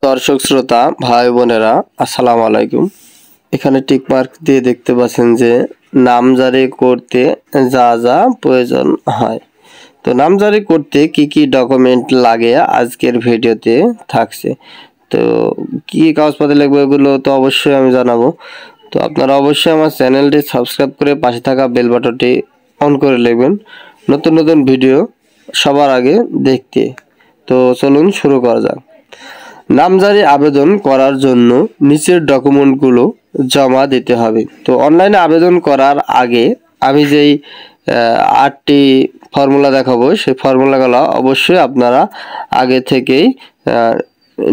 দর্শক শ্রোতা ভাই বোনেরা আসসালামু আলাইকুম। এখানে টিক মার্ক দিয়ে দেখতে পাচ্ছেন যে নামজারি করতে যা যা প্রয়োজন হয়। তো নামজারি করতে কি কি ডকুমেন্ট লাগে আজকের ভিডিওতে থাকছে। তো কি কাগজপত্র লাগবে এগুলো তো অবশ্যই আমি জানাবো। তো আপনারা অবশ্যই আমার চ্যানেলটি সাবস্ক্রাইব করে পাশে থাকা বেল বাটনটি অন করে রাখবেন নতুন নতুন ভিডিও সবার আগে দেখতে। তো চলুন শুরু করা যাক। নামজারি আবেদন করার জন্য নিচের ডকুমেন্টগুলো জমা দিতে হবে। তো অনলাইনে আবেদন করার আগে আমি যেই 8টি ফর্মুলা দেখাবো সেই ফর্মুলাগুলো অবশ্যই আপনারা আগে থেকেই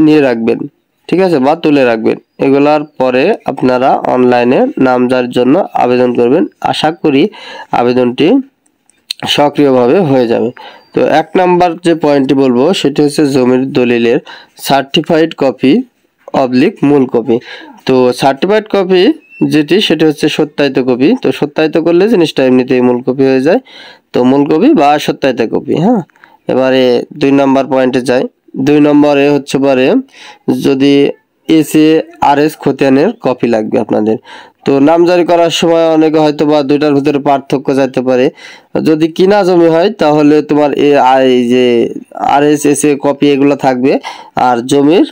নিয়ে রাখবেন, ঠিক আছে, বা তুলে রাখবেন। এগুলার পরে আপনারা অনলাইনে নামজারির জন্য আবেদন করবেন। আশা করি আবেদনটি সক্রিয়ভাবে হয়ে যাবে। তো 1 নাম্বার যে পয়েন্টটি বলবো সেটি হচ্ছে জমির দলিলের সার্টিফাইড কপি অবলিক মূল কপি। তো সার্টিফাইড কপি যেটি সেটি হচ্ছে সত্যায়িত কপি। তো সত্যায়িত করলে জিনিসটা এমনিতেই মূল কপি হয়ে যায়। তো মূল কপি বা সত্যায়িত কপি। হ্যাঁ, এবারে 2 নাম্বার পয়েন্টে যাই। 2 নম্বরে হচ্ছে পরে যদি SARS খতিয়ানের কপি লাগবে আপনাদের। তো নামজারি করার সময় অনেকে হয়তো বা দুইটার ভিতরে পার্থক্য যেতে পারে। যদি কিনা জমি হয় তাহলে তোমার এই যে RSSA কপি এগুলো থাকবে, আর জমির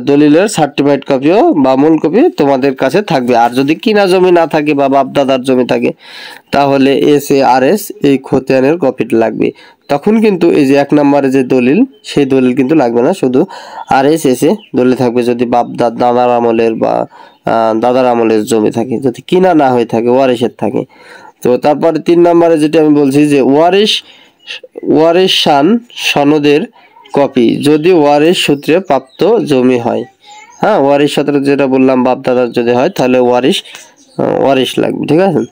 দলিলের সার্টিফাইড কপিও বা মূল কপি তোমাদের কাছে থাকবে। আর যদি কিনা জমি না থাকে বা বাপদাদার জমি থাকে তাহলে SARS এই খতিয়ানের কপিটা লাগবে। তখন কিন্তু এই যে 1 নম্বরে যে দলিল সেই দলিল কিন্তু লাগবে না, শুধু RSSA দলিল থাকবে যদি দাদার আমলের বা দাদার আমলের জমি থাকে, যদি কিনা না হয়ে থাকে ওয়ারিশের থাকে। তো তারপরে 3 নম্বরে যেটা আমি বলছি যে ওয়ারিশান সনদের কপি যদি ওয়ারিশ সূত্রে প্রাপ্ত জমি হয়। হ্যাঁ, ওয়ারিশ সূত্রে যেটা বললাম বাপদাদার যদি হয় তাহলে ওয়ারিশ লাগবে, ঠিক আছে।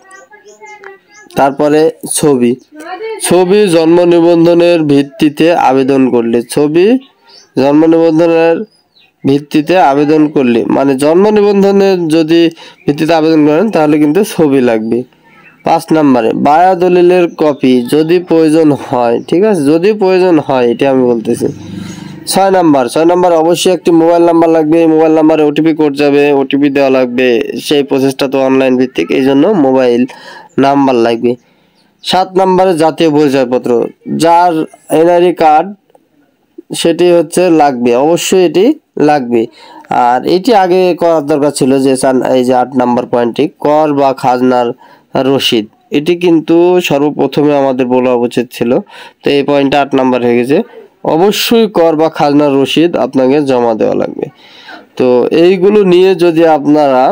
তারপরে ছবি জন্ম নিবন্ধনের ভিত্তিতে আবেদন করলে, ছবি জন্ম নিবন্ধনের ভিত্তিতে আবেদন করলে মানে জন্ম নিবন্ধনের যদি ভিত্তিতে আবেদন করেন তাহলে কিন্তু ছবি লাগবে। 5 নম্বরে বায়া দলিলের কপি যদি প্রয়োজন হয়, ঠিক আছে, যদি প্রয়োজন হয় এটা আমি বলতেছি। 6 নাম্বার অবশ্যই একটি মোবাইল নাম্বার লাগবে। এই মোবাইল নাম্বারে ওটিপি কোড যাবে, ওটিপি দেওয়া লাগবে। সেই প্রসেসটা তো অনলাইন ভিত্তিক, এই জন্য মোবাইল নাম্বার লাগবে। 7 নম্বরে জাতীয় পরিচয়পত্র, যার NID কার্ড সেটি হচ্ছে লাগবে, অবশ্যই এটি লাগবে। আর এটি আগে করার দরকার ছিল যে এই যে 8 নাম্বার পয়েন্টটি কর বা খাজনার রসিদ, এটি কিন্তু সর্বপ্রথমে আমাদের বলা উচিত ছিল। তো এই পয়েন্টটা 8 নাম্বার হয়ে গেছে। অবশ্যই কর বা খাজনার রসিদ আপনাকে জমা দেওয়া লাগবে। তো এইগুলো নিয়ে যদি আপনারা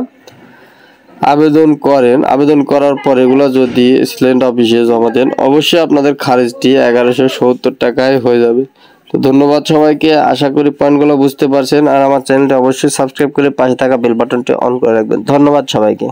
আবেদন করেন, আবেদন করার পর এগুলো যদি সিলেন্ট অফিসে জমা দেন অবশ্যই আপনাদের খারিজটি 1170 টাকায় হয়ে যাবে। তো ধন্যবাদ সবাইকে, আশা করি পয়েন্টগুলো বুঝতে পারছেন। আর আমার চ্যানেলটি অবশ্যই সাবস্ক্রাইব করে পাশে থাকা বেল বাটনটি অন করে রাখবেন। ধন্যবাদ সবাইকে।